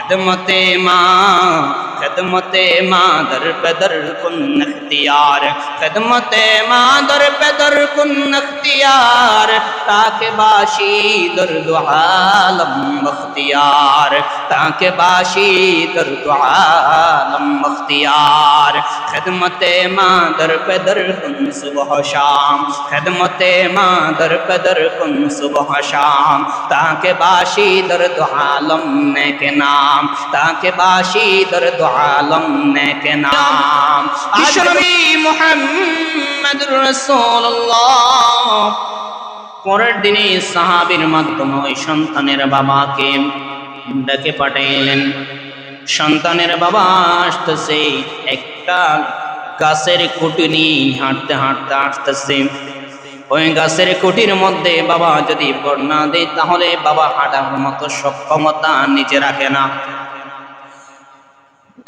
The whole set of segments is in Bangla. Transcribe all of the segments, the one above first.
खिदमते माँ दर पे दर कुन अख्तियार, खिदमते माँ दर पे दर कुन अख्तियार, ताके बाशी दर दो आलम बख्तियार, ताके बाशी दर दो आलम बख्तियार। खिदमते माँ दर पे दर कुन सुबह शाम, खिदमते माँ दर पे दर कुन सुबह शाम, ताके बाशी दर दो आलम ने के नाम, ताके बाशी दर दो आलम ने के नाम। विश्वनबी मुहम्मदुर রাসূলুল্লাহ পরের দিনই সাহাবীর মাধ্যমে ওই সন্তানের বাবাকে ডেকে পাঠাইলেন। সন্তানের বাবা আসতেছে, একটা গাছের খুঁটি নিয়ে হাঁটতে হাঁটতে আসতেছে। ওই গাছের খুঁটির মধ্যে বাবা যদি ভর না দেয় তাহলে বাবা হাঁটার মতো সক্ষমতা নিচে রাখে না।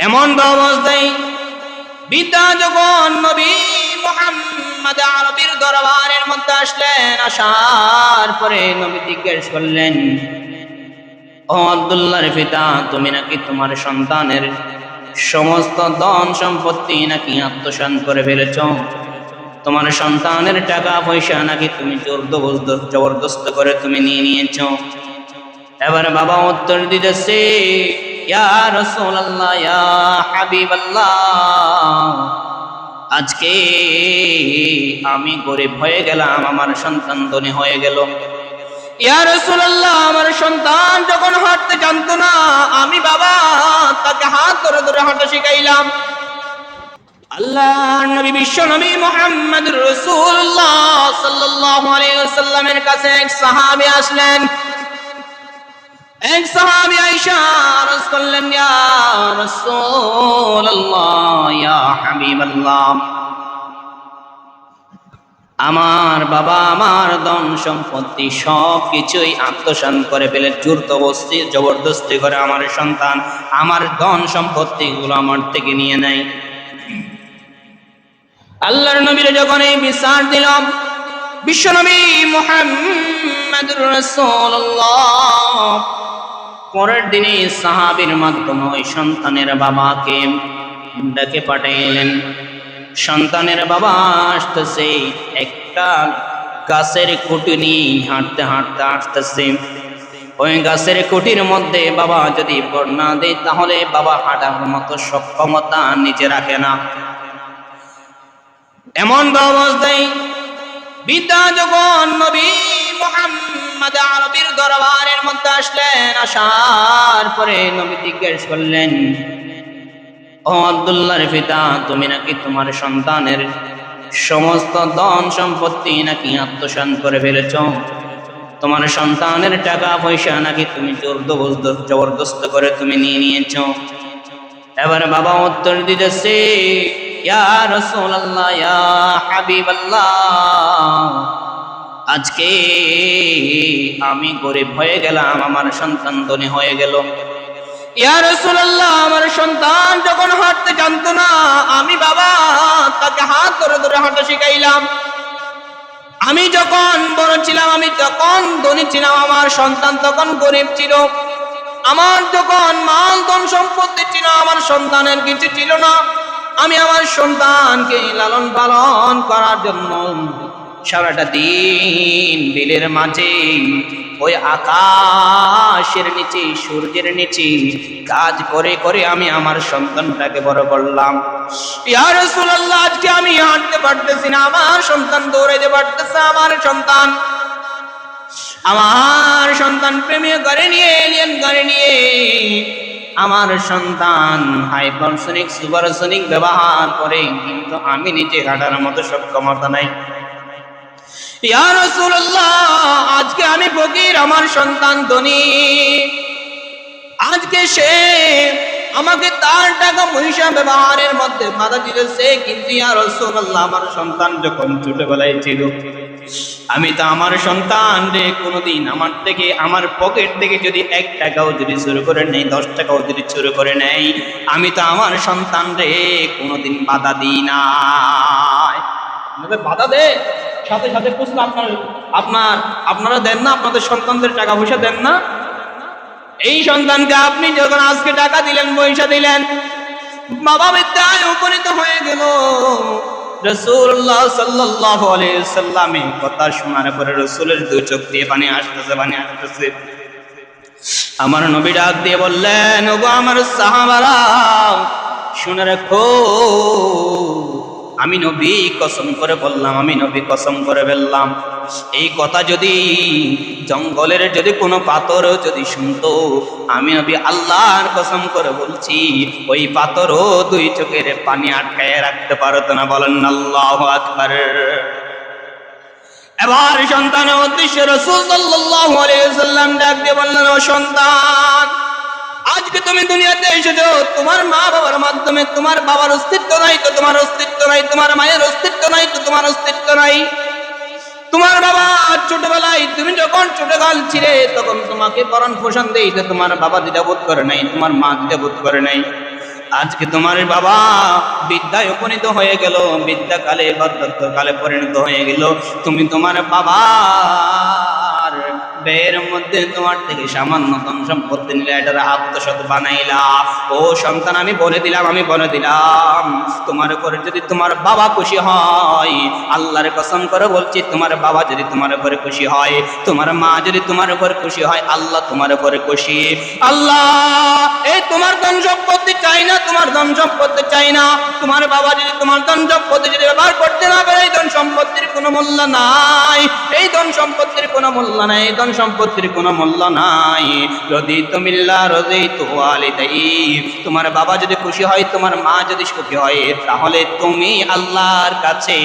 এমন অবস্থায় পিতা যখন নবী মুহাম্মদ আরবীর দরবারের মধ্যে আসলেন, আসার পরে নবী জিজ্ঞেস করলেন, ও আব্দুল্লাহর পিতা, তুমি নাকি তোমার সন্তানের সমস্ত ধন সম্পত্তি নাকি আত্মসাৎ করে ফেলেছ? তোমার সন্তানের টাকা পয়সা নাকি তুমি জবরদস্ত করে তুমি নিয়ে নিয়েছ? এবার বাবা উত্তর দিতেছে, ইয়া রাসূলুল্লাহ, ইয়া হাবিবাল্লাহ, আজকে আমি গরিব হয়ে গেলাম, আমার সন্তান ধনী হয়ে গেল। ইয়া রাসূলুল্লাহ, আমার সন্তান যখন হাঁটতে জানতো না, আমি বাবা তাকে হাত ধরে ধরে হাঁটা শিখাইলাম। আল্লাহর নবী বিশ্ব নবী মুহাম্মদুর রাসূলুল্লাহ সাল্লাল্লাহু আলাইহি ওয়াসাল্লামের কাছে এক সাহাবী আসলেন। এক সাহাবী আয়েশা আরজ করলেন, ইয়া রাসূলুল্লাহ, ইয়া হাবিবাল্লাহ, আমার বাবা আমার ধন সম্পত্তি সব কিছুই আত্মসাৎ করে ফেলে, জবরদস্তি করে আমার সন্তান আমার ধন সম্পত্তি গুলো আমার থেকে নিয়ে নেয়। আল্লাহর নবীর যখন এই বিচার দিলাম, বিশ্বনবী মুহাম্মদুর রাসূলুল্লাহ পরের দিনে সাহাবীর মাধ্যমে ওই সন্তানের বাবাকে ডেকে পাঠাইলেন। সন্তানের বাবা আসতেছে, একটা গাছের খুঁটি নিয়ে হাঁটতে হাঁটতে আসতেছে। ওই গাছের খুঁটির মধ্যে বাবা যদি ভর না দেয় তাহলে বাবা হাঁটার মতো সক্ষমতা নিচে রাখে না। এমন অবস্থায় পিতা যখন নবী মুহাম্মদ আরবীর দরবারের মধ্যে আসলেন, আসার পরে নবী জিজ্ঞেস করলেন, ও আব্দুল্লাহর পিতা, তুমি নাকি তোমার সন্তানের সমস্ত ধন সম্পত্তি নাকি আত্মসাৎ করে ফেলেছ? তোমার সন্তানের টাকা পয়সা নাকি তুমি জবরদস্ত করে তুমি নিয়ে নিয়েছ? এবার বাবা উত্তর দিতেছে, ইয়া রাসূলুল্লাহ, ইয়া হাবিবাল্লাহ, আজকে আমি গরিব হয়ে গেলাম, আমার সন্তান ধনী হয়ে গেল। ইয়া রাসূলুল্লাহ, আমার সন্তান যখন হাঁটতে জানতো না, আমি বাবা তাকে হাত ধরে ধরে হাঁটা শিখাইলাম। আমি যখন বড় ছিলাম, আমি তখন ধনী ছিলাম, আমার সন্তান তখন গরিব ছিল। আমার যখন মাল ধন সম্পত্তি ছিল, আমার সন্তানের কিছু ছিল না। আমি আমার সন্তানকে লালন পালন করার জন্য সারাটা দিন বিলের মাঝে, ওই আকাশের নিচে, সূর্যের নিচে কাজ করে করে আমি আমার সন্তানটাকে বড় করলাম। ইয়া রাসূলুল্লাহ, আজকে আমি হাঁটতে পারতেছি না, আমার সন্তান দৌড়াইতে পারতেছে। আমার সন্তান প্রেমে করে নিয়ে এলিয়েন করে নিয়ে আমার সন্তান হাইপারসোনিক সুপারসোনিক ব্যবহার করে, কিন্তু আমি নিজে হাঁটার মতো সক্ষমতা নাই। ইয়া রাসূলুল্লাহ, আজকে আমি ফকির, আমার সন্তান ধনী। আজকে সে আমাকে তার টাকা পয়সা ব্যবহারের মধ্যে বাধা দিতেছে, কিন্তু ইয়া রাসূলুল্লাহ, আমার সন্তান যখন ছোটবেলায় ছিল, আমি তো আমার সন্তান রে কোনোদিন আমার থেকে, আমার পকেট থেকে যদি 1 টাকাও যদি চুরি করে নেই, 10 টাকাও যদি চুরি করে নেই, আমি তো আমার সন্তান রে কোনোদিন বাধা দিই না। বাধা দে, সাথে সাথে প্রশ্ন, আপনারা দেন না? আপনাদের সন্তানদের টাকা পয়সা দেন না? এই সন্তানকে আপনি যখন আজকে টাকা দিলেন, পয়সা দিলেন, বাবা বিদ্যায় উপনীত হয়ে গেল। রাসূলুল্লাহ সাল্লাল্লাহু আলাইহি সাল্লামের কথা শোনার পরে রাসূলের দুই চোখ দিয়ে পানি আসতেছে। আমার নবী ডাক দিয়ে বললেন, ওগো আমার সাহাবারা, শুনে রাখো, আমি নবী কসম করে বললাম, আমি নবী কসম করে বললাম, এই কথা যদি জঙ্গলের যদি কোনো পাথরও যদি শুনতো, আমি নবী আল্লাহর কসম করে বলছি, ওই পাথরও দুই চোখের পানি আটকায় রাখতে পারতো না। বলেন আল্লাহু আকবার। এবার সন্তানের উদ্দেশ্যে রাসূল সাল্লাল্লাহু আলাইহি ওয়াসাল্লাম ডাক দিয়ে বললেন, ও সন্তান, আজকে তুমি দুনিয়াতে এসেছো, তোমার মা বাবার মাধ্যমে। তোমার বাবার অস্তিত্ব নাই তো তোমার অস্তিত্ব নাই, তোমার মায়ের অস্তিত্ব নাই তো তোমার অস্তিত্ব নাই। তোমার বাবা ছোটবেলায় তুমি যখন ছোটকাল ছিলে তখন তোমাকে ভরণ পোষণ দিতে তোমার বাবা দ্বিধাবোধ করে নাই, তোমার মা দ্বিধাবোধ করে নাই। আজকে তোমার বাবা বিদ্যায় উপনীত হয়ে গেল, বিদ্যাকালে বার্ধক্যকালে পরিণত হয়ে গেল, তুমি তোমার বাবার ব্যয়ের মধ্যে তোমার থেকে সামান্য ধন সম্পত্তি নিলে এটার আত্মসৎ বানাইলা। ও সন্তান, আমি বলে দিলাম, তোমার উপরে যদি তোমার বাবা খুশি হয়, আল্লাহর কসম করে বলছি, তোমার বাবা যদি তোমার উপরে খুশি হয়, তোমার মা যদি তোমার উপরে খুশি হয়, আল্লাহ তোমার উপরে খুশি। আল্লাহ এই তোমার ধন সম্পত্তি চাই না, তোমার ধন সম্পত্তি চাই না। তোমার বাবা যদি তোমার ধন সম্পত্তি যদি ব্যবহার করতে না পারে, এই ধন সম্পত্তির কোনো মূল্য নাই, এই ধন সম্পত্তির কোনো মূল্য নাই, এই ধন সম্পত্তির কোনো মূল্য নাই। রদিতু বিল্লাহ রদিতু ওয়ালিদাই, তোমার বাবা যদি খুশি হয়, তোমার মা যদি সুখী হয়, তাহলে তুমি আল্লাহর কাছে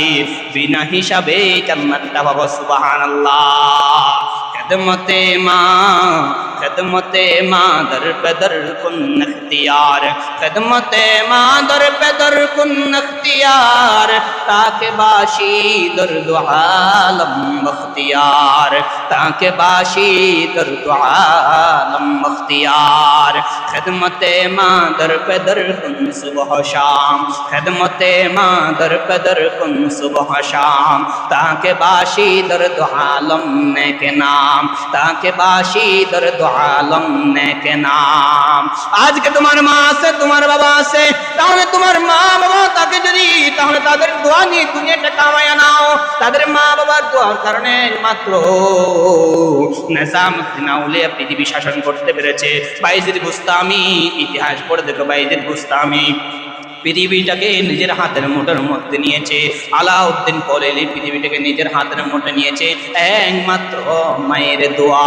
বিনা হিসাবে জান্নাতটা পাবো। সুবহানাল্লাহ। खिदमते माँ दर पे दर कुन अख्तियार, खिदमते माँ दर पे दर कुन अख्तियार, ताके बाशी दर्द आलम बख्तियार, ताके बाशी दर्द आलम बख्तियार। खिदमते माँ दर पे दर कुन सुबह शाम, खिदमते माँ दर पे दर कुन सुबह शाम, ताके बाशी दर्द आलम ने के नाम, ताके बाशी दर्द आलम ने के नाम। আজকে তোমার মা আছে, তোমার বাবা আছে, তাহলে তোমার মা বাবা তাকে যদি, তাহলে তাদের দোয়া নিয়ে দুনিয়াটা কামায়া নাও। তাদের মা বাবার দোয়ার কারণে মাত্র নিজামউদ্দিন আউলিয়া পৃথিবী শাসন করতে পেরেছে। বাইজিদ বুস্তামি, ইতিহাস পড়ে দেখো, বাইজিদ বুস্তামি পৃথিবীটাকে নিজের হাতের মুঠোর মধ্যে নিয়েছে। আলাউদ্দিন খলিলি পৃথিবীটাকে নিজের হাতের মুঠে নিয়েছে একমাত্র মায়ের দোয়া।